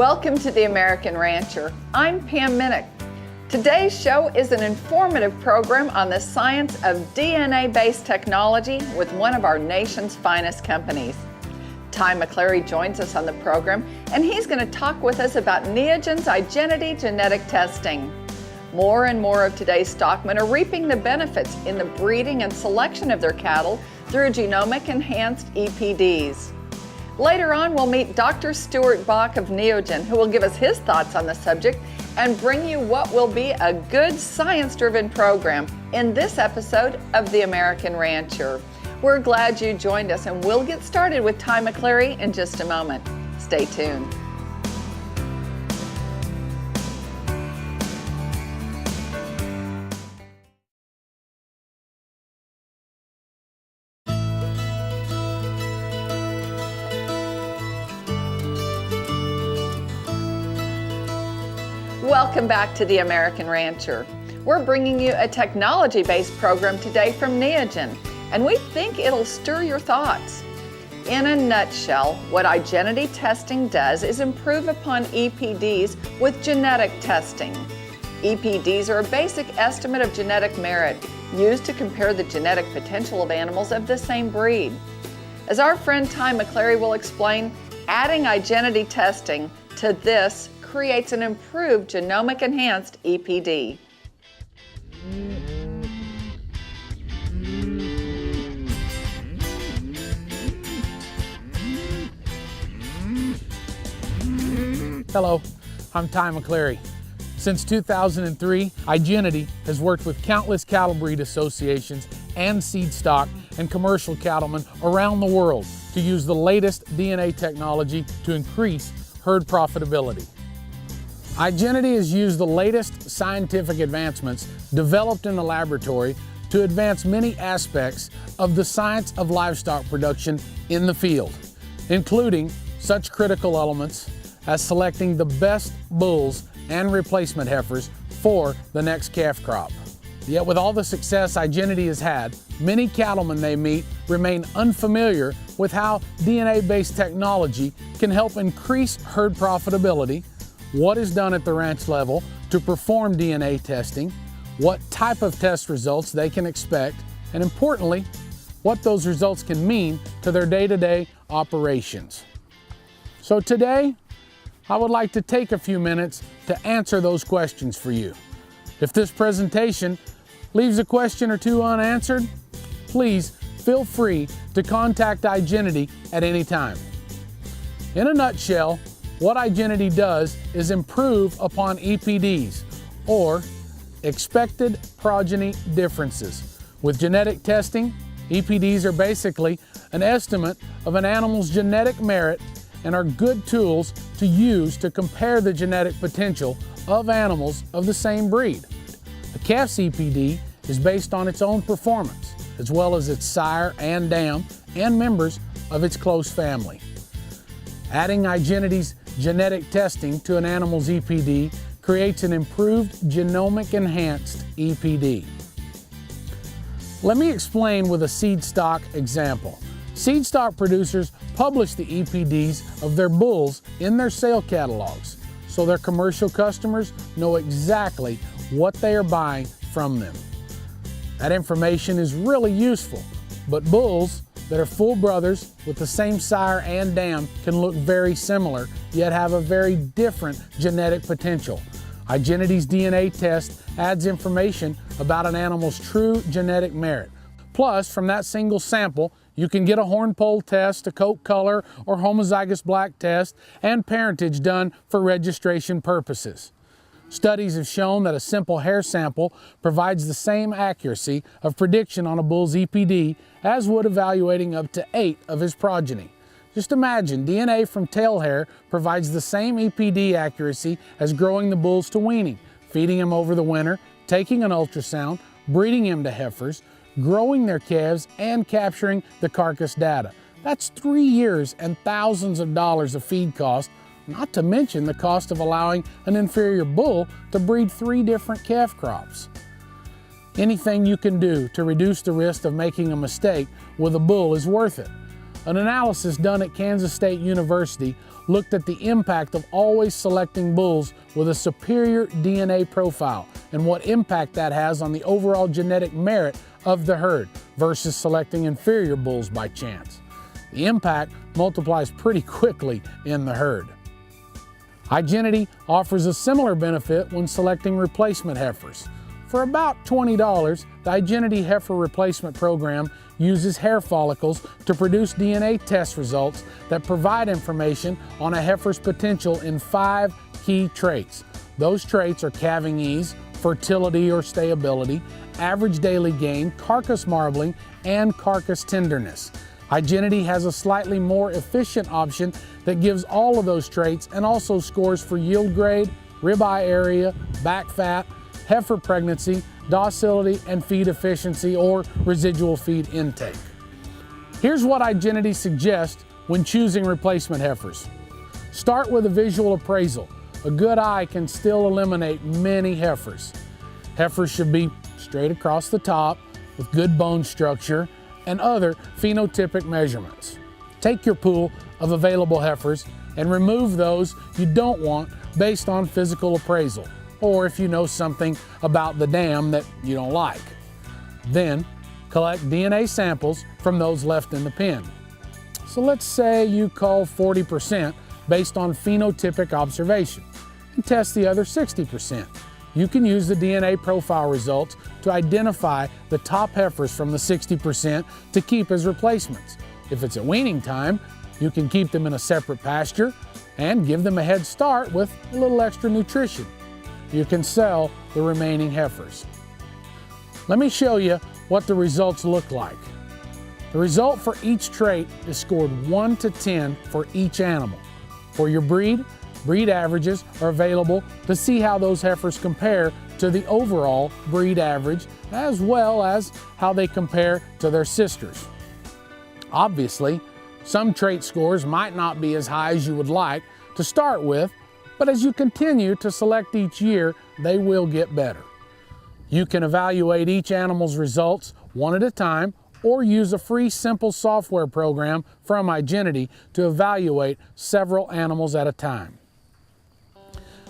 Welcome to The American Rancher. I'm Pam Minnick. Today's show is an informative program on the science of DNA-based technology with one of our nation's finest companies. Ty McClary joins us on the program, and he's going to talk with us about Neogen's Igenity genetic testing. More and more of today's stockmen are reaping the benefits in the breeding and selection of their cattle through genomic enhanced EPDs. Later on, we'll meet Dr. Stuart Bach of Neogen, who will give us his thoughts on the subject and bring you what will be a good science-driven program in this episode of The American Rancher. We're glad you joined us, and we'll get started with Ty McClary in just a moment. Stay tuned. Welcome back to The American Rancher. We're bringing you a technology-based program today from Neogen, and we think it'll stir your thoughts. In a nutshell, what Igenity testing does is improve upon EPDs with genetic testing. EPDs are a basic estimate of genetic merit used to compare the genetic potential of animals of the same breed. As our friend Ty McClary will explain, adding Igenity testing to this creates an improved genomic enhanced EPD. Hello, I'm Ty McClary. Since 2003, Igenity has worked with countless cattle breed associations and seed stock and commercial cattlemen around the world to use the latest DNA technology to increase herd profitability. Igenity has used the latest scientific advancements developed in the laboratory to advance many aspects of the science of livestock production in the field, including such critical elements as selecting the best bulls and replacement heifers for the next calf crop. Yet with all the success Igenity has had, many cattlemen they meet remain unfamiliar with how DNA-based technology can help increase herd profitability, what is done at the ranch level to perform DNA testing, what type of test results they can expect, and importantly, what those results can mean to their day-to-day operations. So today, I would like to take a few minutes to answer those questions for you. If this presentation leaves a question or two unanswered, please feel free to contact Igenity at any time. In a nutshell, what Igenity does is improve upon EPDs, or expected progeny differences. With genetic testing, EPDs are basically an estimate of an animal's genetic merit and are good tools to use to compare the genetic potential of animals of the same breed. A calf's EPD is based on its own performance, as well as its sire and dam and members of its close family. Adding Igenity's genetic testing to an animal's EPD creates an improved genomic enhanced EPD. Let me explain with a seed stock example. Seed stock producers publish the EPDs of their bulls in their sale catalogs, so their commercial customers know exactly what they are buying from them. That information is really useful, but bulls that are full brothers with the same sire and dam can look very similar, yet have a very different genetic potential. Igenity's DNA test adds information about an animal's true genetic merit. Plus, from that single sample, you can get a horn poll test, a coat color, or homozygous black test, and parentage done for registration purposes. Studies have shown that a simple hair sample provides the same accuracy of prediction on a bull's EPD as would evaluating up to 8 of his progeny. Just imagine, DNA from tail hair provides the same EPD accuracy as growing the bulls to weaning, feeding him over the winter, taking an ultrasound, breeding him to heifers, growing their calves, and capturing the carcass data. That's 3 years and thousands of dollars of feed cost, not to mention the cost of allowing an inferior bull to breed 3 different calf crops. Anything you can do to reduce the risk of making a mistake with a bull is worth it. An analysis done at Kansas State University looked at the impact of always selecting bulls with a superior DNA profile and what impact that has on the overall genetic merit of the herd versus selecting inferior bulls by chance. The impact multiplies pretty quickly in the herd. Igenity offers a similar benefit when selecting replacement heifers. For about $20, the Igenity Heifer Replacement Program uses hair follicles to produce DNA test results that provide information on a heifer's potential in 5 key traits. Those traits are calving ease, fertility or stability, average daily gain, carcass marbling, and carcass tenderness. Igenity has a slightly more efficient option that gives all of those traits and also scores for yield grade, ribeye area, back fat, heifer pregnancy, docility, and feed efficiency or residual feed intake. Here's what Igenity suggests when choosing replacement heifers. Start with a visual appraisal. A good eye can still eliminate many heifers. Heifers should be straight across the top with good bone structure and other phenotypic measurements. Take your pool of available heifers and remove those you don't want based on physical appraisal, or if you know something about the dam that you don't like. Then collect DNA samples from those left in the pen. So let's say you cull 40% based on phenotypic observation and test the other 60%. You can use the DNA profile results to identify the top heifers from the 60% to keep as replacements. If it's at weaning time, you can keep them in a separate pasture and give them a head start with a little extra nutrition. You can sell the remaining heifers. Let me show you what the results look like. The result for each trait is scored 1 to 10 for each animal. For your breed averages are available to see how those heifers compare to the overall breed average, as well as how they compare to their sisters. Obviously, some trait scores might not be as high as you would like to start with, but as you continue to select each year, they will get better. You can evaluate each animal's results one at a time or use a free simple software program from Igenity to evaluate several animals at a time.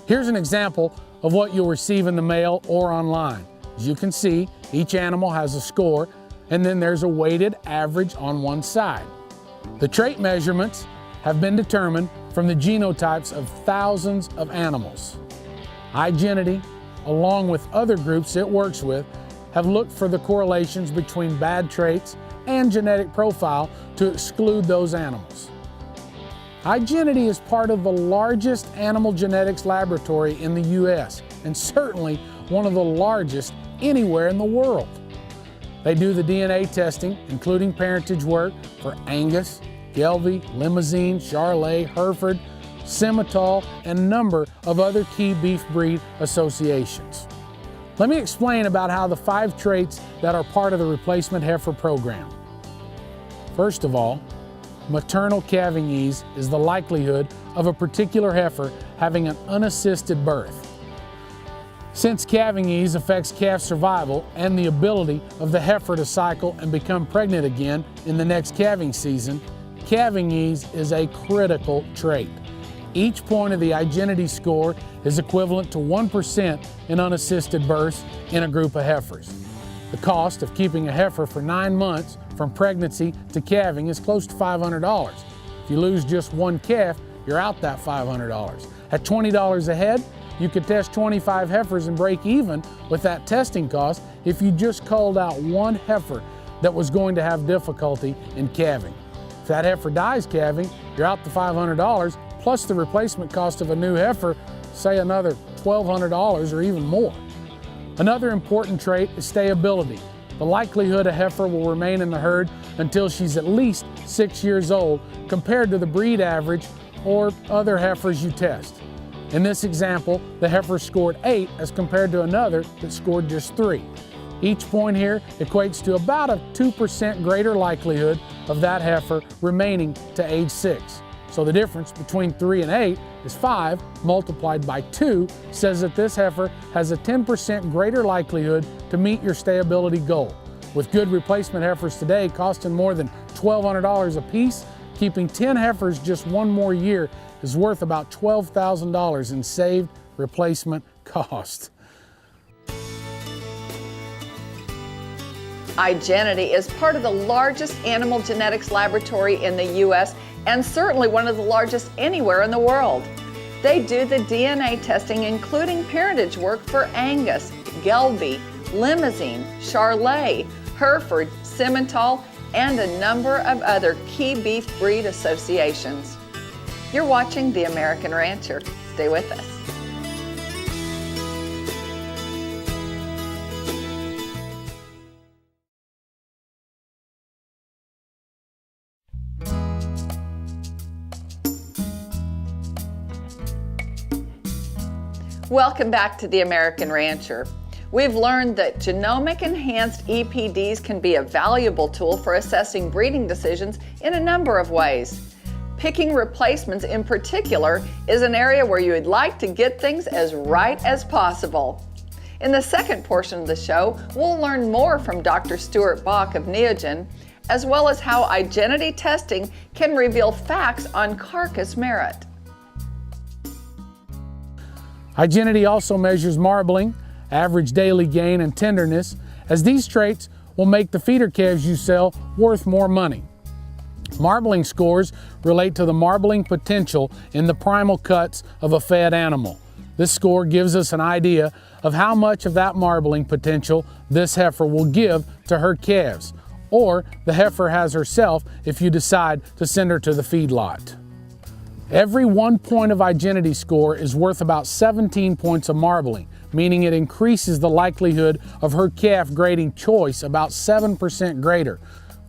Here's an example of what you'll receive in the mail or online. As you can see, each animal has a score, and then there's a weighted average on one side. The trait measurements have been determined from the genotypes of thousands of animals. Igenity, along with other groups it works with, have looked for the correlations between bad traits and genetic profile to exclude those animals. Igenity is part of the largest animal genetics laboratory in the U.S. and certainly one of the largest anywhere in the world. They do the DNA testing, including parentage work for Angus, Gelbvieh, Limousin, Charolais, Hereford, Simmental, and a number of other key beef breed associations. Let me explain about how the 5 traits that are part of the replacement heifer program. First of all, maternal calving ease is the likelihood of a particular heifer having an unassisted birth. Since calving ease affects calf survival and the ability of the heifer to cycle and become pregnant again in the next calving season, calving ease is a critical trait. Each point of the Igenity score is equivalent to 1% in unassisted births in a group of heifers. The cost of keeping a heifer for 9 months from pregnancy to calving is close to $500. If you lose just one calf, you're out that $500. At $20 a head, you could test 25 heifers and break even with that testing cost if you just culled out one heifer that was going to have difficulty in calving. If that heifer dies calving, you're out the $500 plus the replacement cost of a new heifer, say another $1,200 or even more. Another important trait is stayability. The likelihood a heifer will remain in the herd until she's at least 6 years old compared to the breed average or other heifers you test. In this example, the heifer scored 8 as compared to another that scored just 3. Each point here equates to about a 2% greater likelihood of that heifer remaining to age 6. So the difference between 3 and 8 is 5 multiplied by 2 says that this heifer has a 10% greater likelihood to meet your stayability goal. With good replacement heifers today costing more than $1,200 a piece, keeping 10 heifers just one more year is worth about $12,000 in saved replacement cost. Igenity is part of the largest animal genetics laboratory in the U.S. and certainly one of the largest anywhere in the world. They do the DNA testing, including parentage work for Angus, Gelbvieh, Limousin, Charolais, Hereford, Simmental, and a number of other key beef breed associations. You're watching The American Rancher. Stay with us. Welcome back to The American Rancher. We've learned that genomic enhanced EPDs can be a valuable tool for assessing breeding decisions in a number of ways. Picking replacements in particular is an area where you would like to get things as right as possible. In the second portion of the show, we'll learn more from Dr. Stuart Bach of Neogen, as well as how Igenity testing can reveal facts on carcass merit. Igenity also measures marbling, average daily gain, and tenderness, as these traits will make the feeder calves you sell worth more money. Marbling scores relate to the marbling potential in the primal cuts of a fed animal. This score gives us an idea of how much of that marbling potential this heifer will give to her calves, or the heifer has herself if you decide to send her to the feedlot. Every 1 point of Igenity score is worth about 17 points of marbling, meaning it increases the likelihood of her calf grading choice about 7% greater.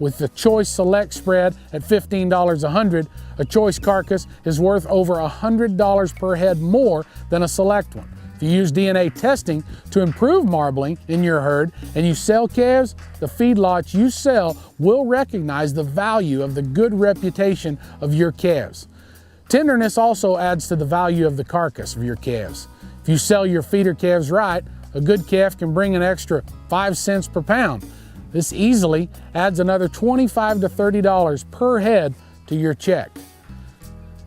With the choice select spread at $15 a hundred, a choice carcass is worth over $100 per head more than a select one. If you use DNA testing to improve marbling in your herd and you sell calves, the feedlots you sell will recognize the value of the good reputation of your calves. Tenderness also adds to the value of the carcass of your calves. If you sell your feeder calves right, a good calf can bring an extra 5 cents per pound. This easily adds another $25 to $30 per head to your check.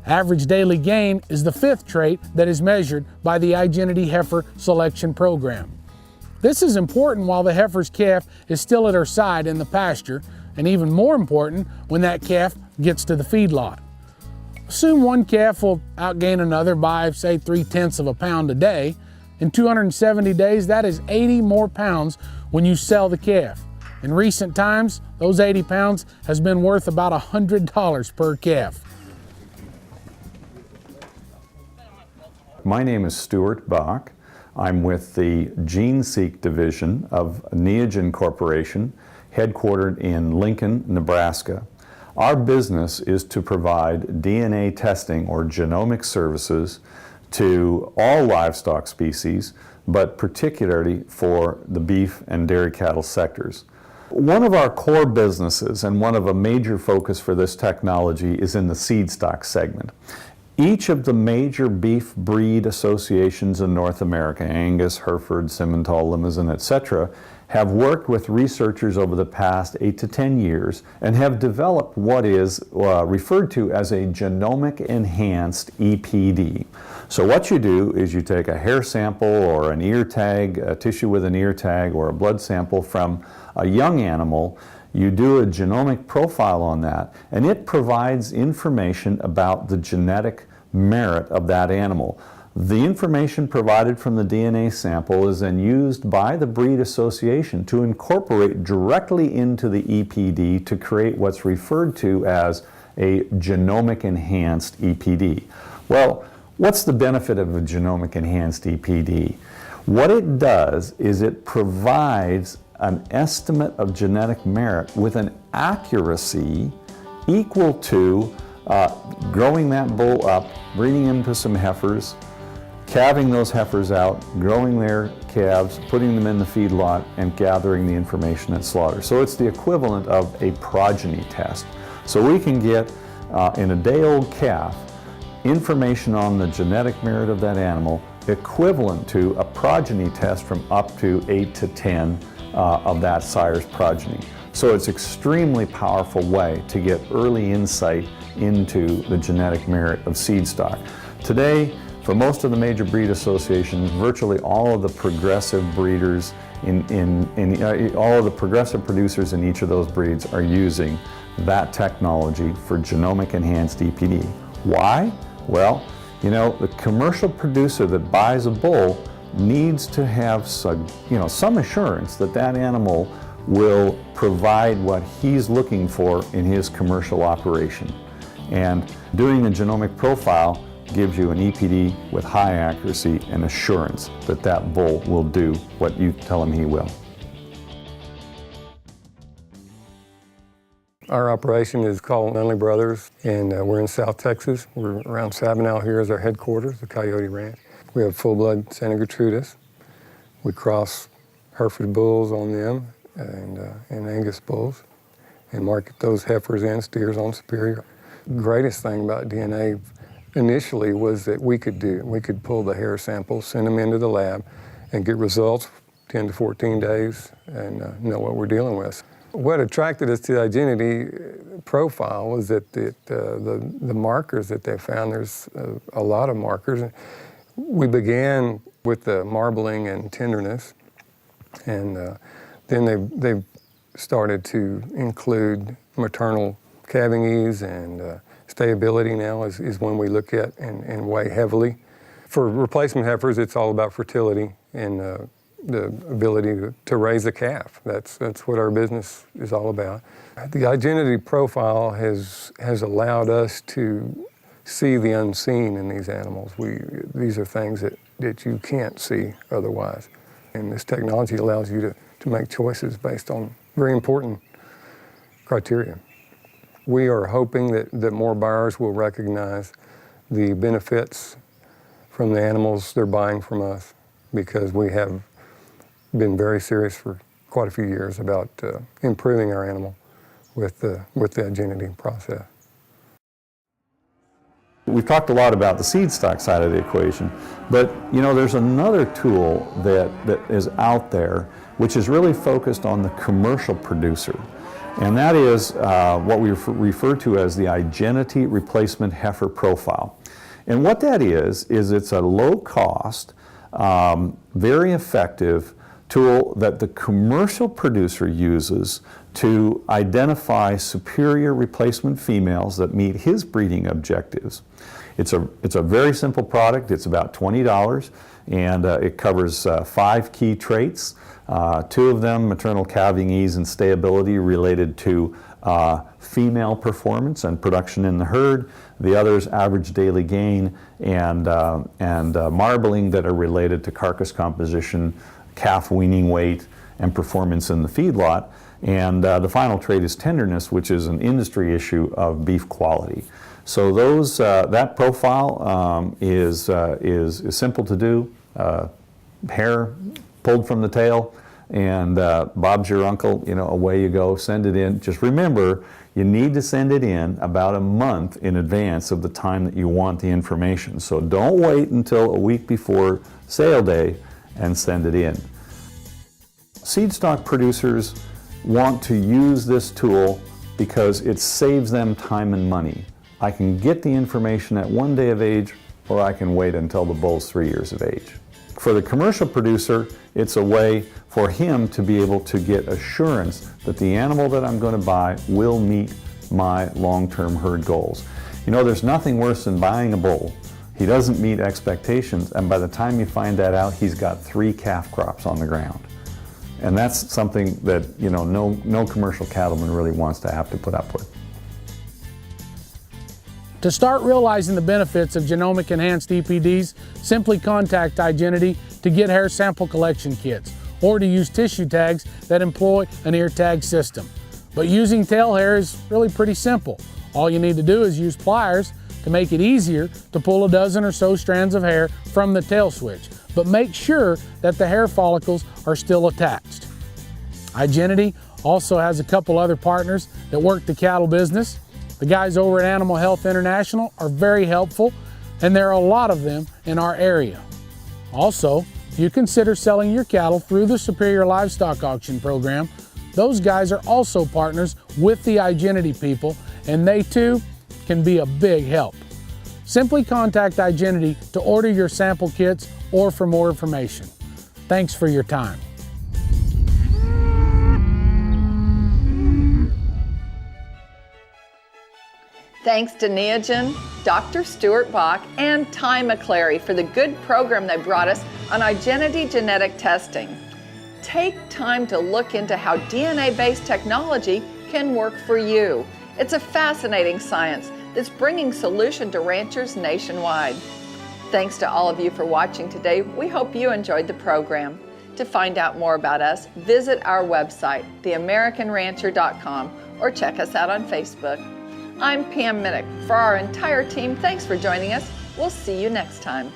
Average daily gain is the fifth trait that is measured by the Igenity Heifer Selection Program. This is important while the heifer's calf is still at her side in the pasture, and even more important when that calf gets to the feedlot. Assume one calf will outgain another by, say, 3/10 of a pound a day. In 270 days, that is 80 more pounds when you sell the calf. In recent times, those 80 pounds has been worth about $100 per calf. My name is Stuart Bach. I'm with the GeneSeek division of Neogen Corporation, headquartered in Lincoln, Nebraska. Our business is to provide DNA testing or genomic services to all livestock species, but particularly for the beef and dairy cattle sectors. One of our core businesses and one of a major focus for this technology is in the seed stock segment. Each of the major beef breed associations in North America, Angus, Hereford, Simmental, Limousin, etc., have worked with researchers over the past 8 to 10 years and have developed what is referred to as a genomic enhanced EPD. So what you do is you take a hair sample or an ear tag, a tissue with an ear tag, or a blood sample from a young animal. You do a genomic profile on that, and it provides information about the genetic merit of that animal. The information provided from the DNA sample is then used by the breed association to incorporate directly into the EPD to create what's referred to as a genomic enhanced EPD. Well, what's the benefit of a genomic enhanced EPD? What it does is it provides an estimate of genetic merit with an accuracy equal to growing that bull up, breeding him to some heifers, calving those heifers out, growing their calves, putting them in the feedlot, and gathering the information at slaughter. So it's the equivalent of a progeny test. So we can get, in a day-old calf, information on the genetic merit of that animal equivalent to a progeny test from up to 8 to 10 of that sire's progeny. So it's an extremely powerful way to get early insight into the genetic merit of seed stock. Today, for most of the major breed associations, virtually all of the progressive breeders all of the progressive producers in each of those breeds are using that technology for genomic enhanced EPD. Why? Well, the commercial producer that buys a bull needs to have some assurance that that animal will provide what he's looking for in his commercial operation. And doing a genomic profile gives you an EPD with high accuracy and assurance that that bull will do what you tell him he will. Our operation is called Nunley Brothers, and we're in South Texas. We're around Sabinal here is our headquarters, the Coyote Ranch. We have full-blood Santa Gertrudis. We cross Hereford bulls on them and Angus bulls and market those heifers and steers on Superior. The greatest thing about DNA initially was that we could pull the hair samples, send them into the lab, and get results 10 to 14 days and know what we're dealing with. What attracted us to the Igenity profile was that the markers that they found, there's a lot of markers. We began with the marbling and tenderness, and then they've started to include maternal calving ease, and stability now is one we look at and weigh heavily. For replacement heifers, it's all about fertility and the ability to raise a calf. That's what our business is all about. The Igenity profile has allowed us to see the unseen in these animals. These are things that you can't see otherwise. And this technology allows you to make choices based on very important criteria. We are hoping that more buyers will recognize the benefits from the animals they're buying from us, because we have been very serious for quite a few years about improving our animal with the Igenity process. We've talked a lot about the seed stock side of the equation, but there's another tool that is out there which is really focused on the commercial producer, and that is what we refer to as the Igenity replacement heifer profile. And what that is it's a low-cost, very effective tool that the commercial producer uses to identify superior replacement females that meet his breeding objectives. It's a very simple product. It's about $20, and it covers 5 key traits. 2 of them, maternal calving ease and stability, related to female performance and production in the herd. The others, average daily gain and marbling, that are related to carcass composition, calf weaning weight, and performance in the feedlot. And the final trait is tenderness, which is an industry issue of beef quality. So that profile is simple to do. Hair pulled from the tail, and Bob's your uncle, away you go, send it in. Just remember, you need to send it in about a month in advance of the time that you want the information. So don't wait until a week before sale day and send it in. Seed stock producers want to use this tool because it saves them time and money. I can get the information at 1 day of age, or I can wait until the bull's 3 years of age. For the commercial producer, it's a way for him to be able to get assurance that the animal that I'm going to buy will meet my long-term herd goals. There's nothing worse than buying a bull. He doesn't meet expectations, and by the time you find that out, he's got 3 calf crops on the ground. And that's something that no commercial cattleman really wants to have to put up with. To start realizing the benefits of genomic enhanced EPDs, simply contact Igenity to get hair sample collection kits, or to use tissue tags that employ an ear tag system. But using tail hair is really pretty simple. All you need to do is use pliers to make it easier to pull a dozen or so strands of hair from the tail switch, but make sure that the hair follicles are still attached. Igenity also has a couple other partners that work the cattle business. The guys over at Animal Health International are very helpful, and there are a lot of them in our area. Also, if you consider selling your cattle through the Superior Livestock Auction Program, those guys are also partners with the Igenity people, and they too can be a big help. Simply contact Igenity to order your sample kits or for more information. Thanks for your time. Thanks to Neogen, Dr. Stuart Bach, and Ty McClary for the good program they brought us on Igenity genetic testing. Take time to look into how DNA-based technology can work for you. It's a fascinating science that's bringing solution to ranchers nationwide. Thanks to all of you for watching today. We hope you enjoyed the program. To find out more about us, visit our website, theamericanrancher.com, or check us out on Facebook. I'm Pam Minnick. For our entire team, thanks for joining us. We'll see you next time.